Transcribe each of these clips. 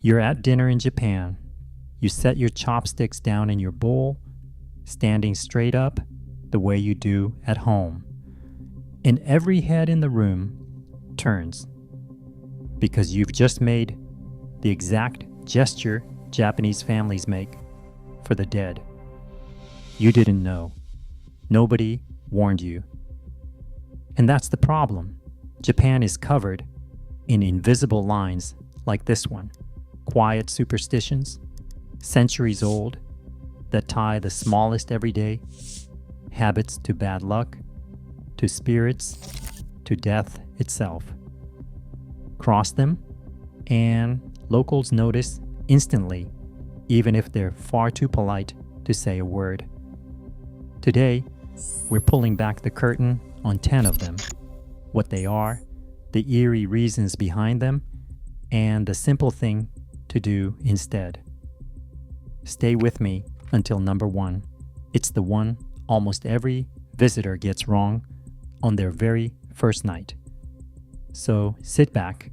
You're at dinner in Japan. You set your chopsticks down in your bowl, standing straight up the way you do at home. And every head in the room turns because you've just made the exact gesture Japanese families make for the dead. You didn't know. Nobody warned you. And that's the problem. Japan is covered in invisible lines like this one. Quiet superstitions, centuries old, that tie the smallest everyday habits to bad luck, to spirits, to death itself. Cross them, and locals notice instantly, even if they're far too polite to say a word. Today, we're pulling back the curtain on 10 of them, what they are, the eerie reasons behind them, and the simple thing to do instead. Stay with me until number 1. It's the one almost every visitor gets wrong on their very first night. So sit back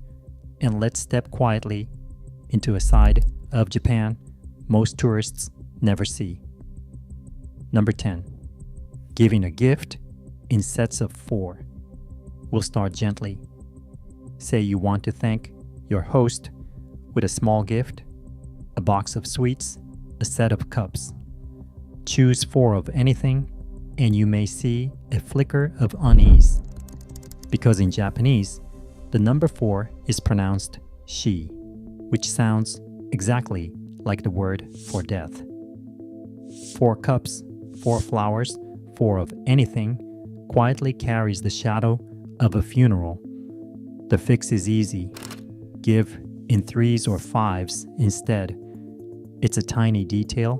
and let's step quietly into a side of Japan most tourists never see. Number 10. Giving a gift in sets of 4. We'll start gently. Say you want to thank your host with a small gift, a box of sweets, a set of cups. Choose 4 of anything, and you may see a flicker of unease. Because in Japanese, the number 4 is pronounced shi, which sounds exactly like the word for death. 4 cups, 4 flowers, 4 of anything quietly carries the shadow of a funeral. The fix is easy. Give in 3s or 5s instead. It's a tiny detail,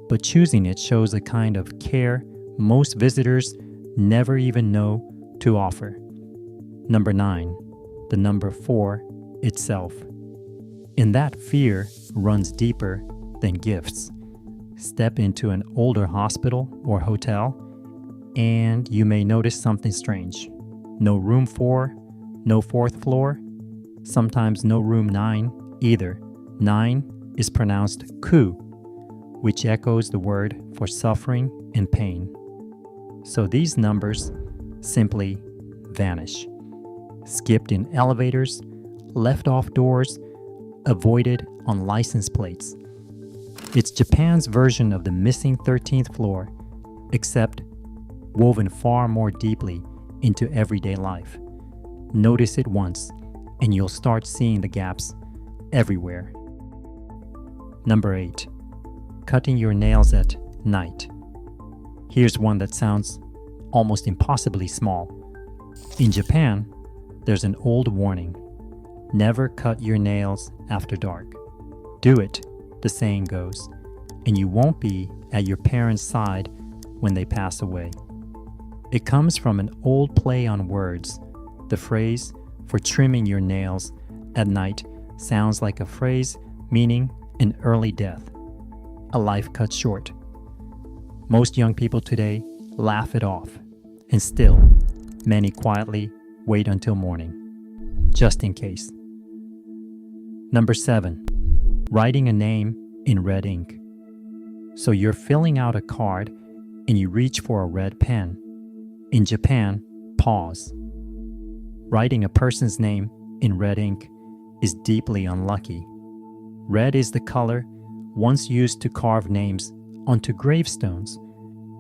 but choosing it shows a kind of care most visitors never even know to offer. Number 9, the number 4 itself. And that fear runs deeper than gifts. Step into an older hospital or hotel, and you may notice something strange. No room 4, no 4th floor, sometimes no room 9 either. 9 is pronounced ku, which echoes the word for suffering and pain. So these numbers simply vanish. Skipped in elevators, left off doors, avoided on license plates. It's Japan's version of the missing 13th floor, except woven far more deeply into everyday life. Notice it once, and you'll start seeing the gaps everywhere. Number 8. Cutting your nails at night. Here's one that sounds almost impossibly small. In Japan, there's an old warning. Never cut your nails after dark. Do it, the saying goes, and you won't be at your parents' side when they pass away. It comes from an old play on words. The phrase for trimming your nails at night sounds like a phrase meaning an early death, a life cut short. Most young people today laugh it off, and still, many quietly wait until morning, just in case. Number 7, writing a name in red ink. So you're filling out a card and you reach for a red pen. In Japan, pause. Writing a person's name in red ink is deeply unlucky. Red is the color once used to carve names onto gravestones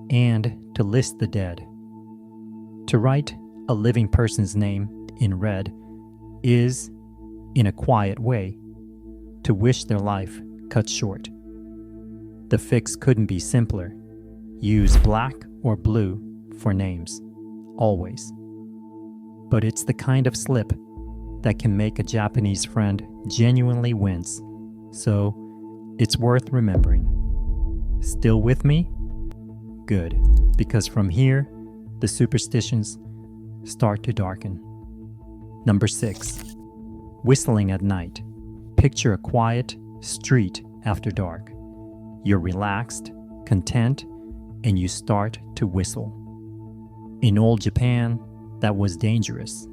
and to list the dead. To write a living person's name in red is, in a quiet way, to wish their life cut short. The fix couldn't be simpler. Use black or blue for names, always. But it's the kind of slip that can make a Japanese friend genuinely wince, so it's worth remembering. Still with me? Good, because from here, the superstitions start to darken. Number 6, whistling at night. Picture a quiet street after dark. You're relaxed, content, and you start to whistle. In old Japan, that was dangerous.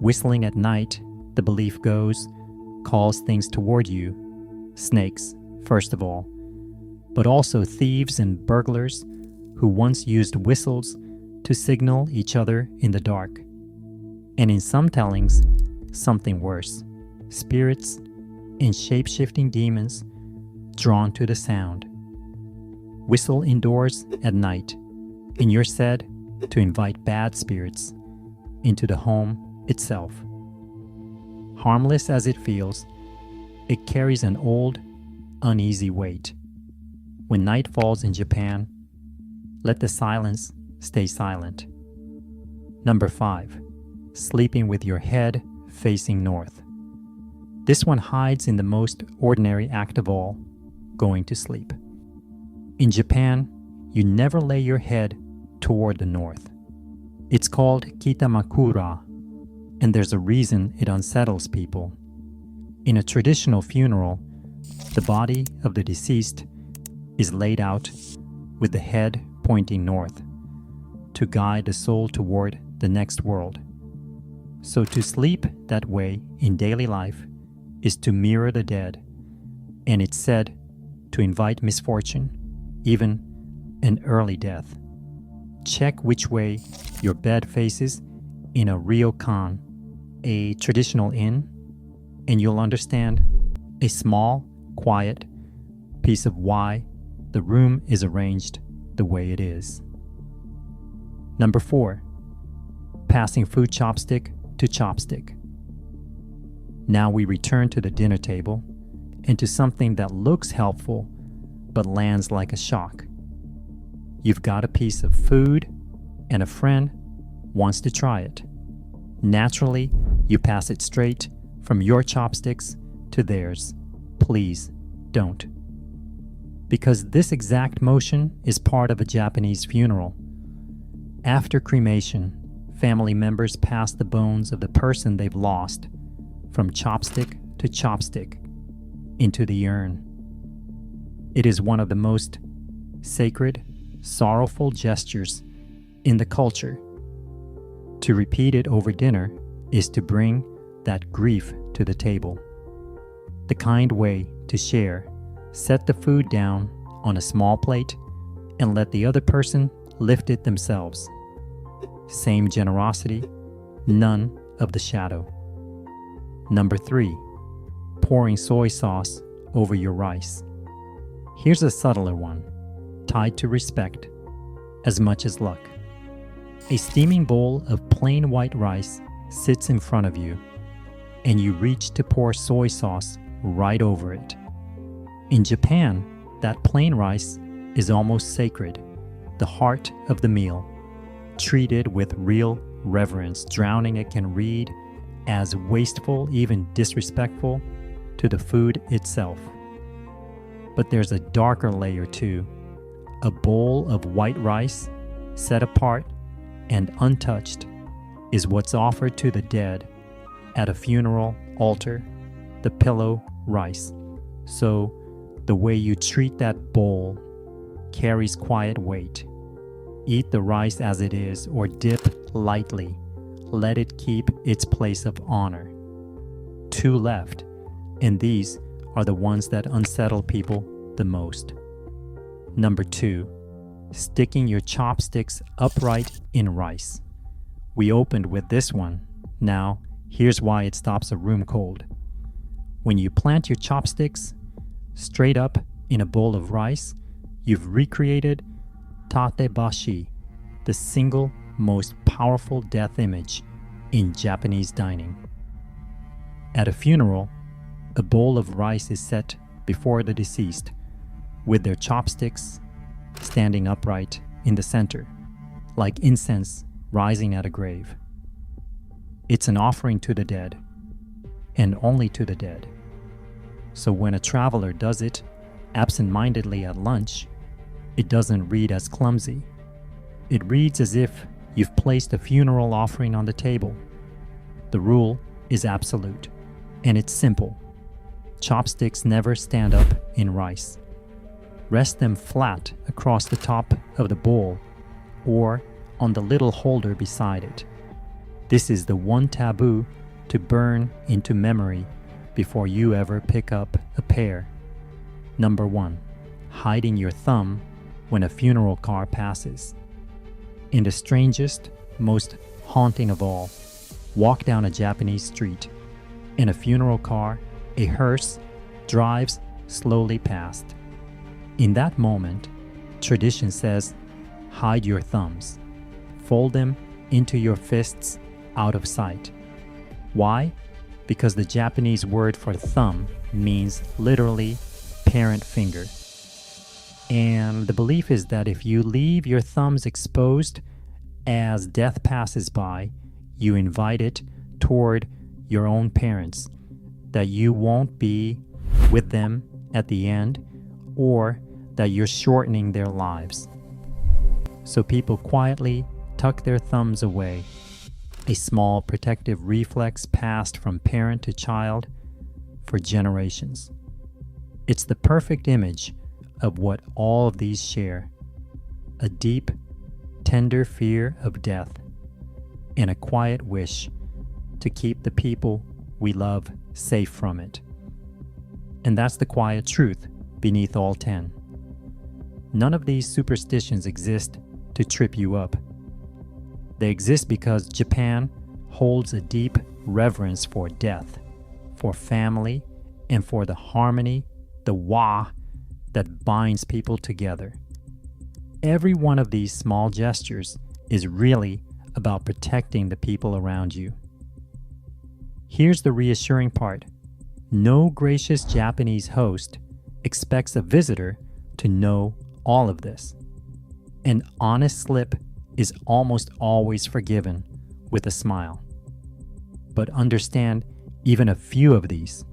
Whistling at night, the belief goes, calls things toward you, snakes, first of all, but also thieves and burglars who once used whistles to signal each other in the dark. And in some tellings, something worse, spirits and shape-shifting demons drawn to the sound. Whistle indoors at night, and you're said to invite bad spirits into the home itself. Harmless as it feels, it carries an old, uneasy weight. When night falls in Japan, let the silence stay silent. Number 5, sleeping with your head facing north. This one hides in the most ordinary act of all, going to sleep. In Japan, you never lay your head toward the north. It's called kitamakura, and there's a reason it unsettles people. In a traditional funeral, the body of the deceased is laid out with the head pointing north to guide the soul toward the next world. So to sleep that way in daily life is to mirror the dead, and it's said to invite misfortune, even an early death. Check which way your bed faces in a ryokan, a traditional inn, and you'll understand a small, quiet piece of why the room is arranged the way it is. Number 4, passing food chopstick to chopstick. Now we return to the dinner table and to something that looks helpful but lands like a shock. You've got a piece of food and a friend wants to try it. Naturally, you pass it straight from your chopsticks to theirs. Please don't. Because this exact motion is part of a Japanese funeral. After cremation, family members pass the bones of the person they've lost from chopstick to chopstick into the urn. It is one of the most sacred, sorrowful gestures in the culture. To repeat it over dinner is to bring that grief to the table. The kind way to share: set the food down on a small plate and let the other person lift it themselves. Same generosity, none of the shadow. Number 3, pouring soy sauce over your rice. Here's a subtler one, tied to respect as much as luck. A steaming bowl of plain white rice sits in front of you, and you reach to pour soy sauce right over it. In Japan, that plain rice is almost sacred, the heart of the meal, treated with real reverence. Drowning it can read as wasteful, even disrespectful, to the food itself. But there's a darker layer too. A bowl of white rice, set apart and untouched, is what's offered to the dead at a funeral altar, the pillow rice. So the way you treat that bowl carries quiet weight. Eat the rice as it is or dip lightly. Let it keep its place of honor. 2 left, and these are the ones that unsettle people the most. Number 2, sticking your chopsticks upright in rice. We opened with this one. Now, here's why it stops a room cold. When you plant your chopsticks straight up in a bowl of rice, you've recreated tatebashi, the single most powerful death image in Japanese dining. At a funeral, a bowl of rice is set before the deceased, with their chopsticks standing upright in the center, like incense rising at a grave. It's an offering to the dead, and only to the dead. So when a traveler does it absent-mindedly at lunch, it doesn't read as clumsy. It reads as if you've placed a funeral offering on the table. The rule is absolute, and it's simple. Chopsticks never stand up in rice. Rest them flat across the top of the bowl or on the little holder beside it. This is the one taboo to burn into memory before you ever pick up a pair. Number 1. Hiding your thumb when a funeral car passes. In the strangest, most haunting of all, walk down a Japanese street. In a funeral car, a hearse drives slowly past. In that moment, tradition says, hide your thumbs. Fold them into your fists out of sight. Why? Because the Japanese word for thumb means literally parent finger. And the belief is that if you leave your thumbs exposed as death passes by, you invite it toward your own parents, that you won't be with them at the end, or that you're shortening their lives. So people quietly tuck their thumbs away, a small protective reflex passed from parent to child for generations. It's the perfect image of what all of these share: a deep, tender fear of death and a quiet wish to keep the people we love safe from it. And that's the quiet truth beneath all 10. None of these superstitions exist to trip you up. They exist because Japan holds a deep reverence for death, for family, and for the harmony, the wa, that binds people together. Every one of these small gestures is really about protecting the people around you. Here's the reassuring part. No gracious Japanese host expects a visitor to know all of this. An honest slip is almost always forgiven with a smile. But understand even a few of these,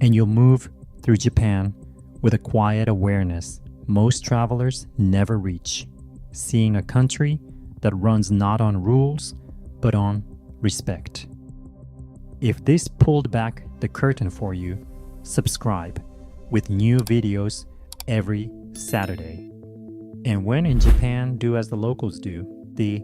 and you'll move through Japan with a quiet awareness most travelers never reach, seeing a country that runs not on rules, but on respect. If this pulled back the curtain for you, subscribe with new videos every Saturday. And when in Japan, do as the locals do. The